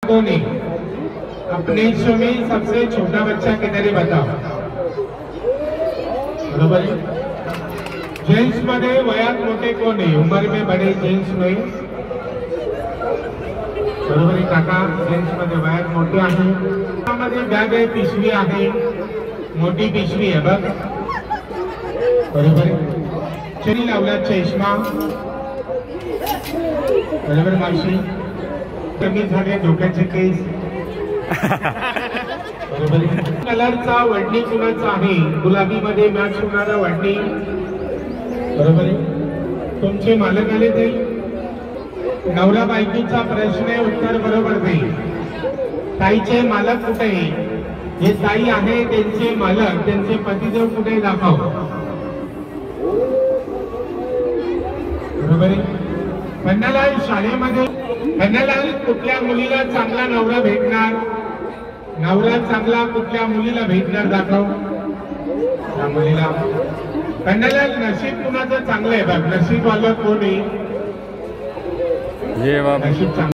कौन है? अपने शो में सबसे छोटा बच्चा किधर है बताओ। बरोबर है। जेंट्स मध्ये वयात मोठे कोण आहे? उम्र में बड़े जेंट्स में बरोबर आहे काका, जेंट्स मध्ये वयात मोठे आहे। मध्ये बॅग आहे, पिशवी आहे, मोठी पिशवी आहे बघ, बरोबर आहे। चरी लावला चष्मा, बरोबर मावशी। कमी झाले डोक्याचे केस, बरोबर आहे। कलरचा वडणी कुणाचा आहे? गुलाबी मध्ये मॅच होणारा वडणी, बरोबर आहे। तुमचे मालक आले ते नवरा बायकोचा प्रश्न आहे, उत्तर बरोबर नाही। ताईचे मालक कुठे? जे ताई आहे त्यांचे मालक, त्यांचे पतिदेव कुठे दाखव, बरोबर आहे। पन्नालाल शाळेमध्ये पन्नालाल कुठल्या मुलीला चांगला नवरा भेटणार? नवरा चांगला कुठल्या मुलीला भेटणार दाखव, त्या मुलीला। पन्नालाल नशीब कुणाचं चांगलं आहे बघ, नशीब वाला कोण आहे? नशीब चांगलं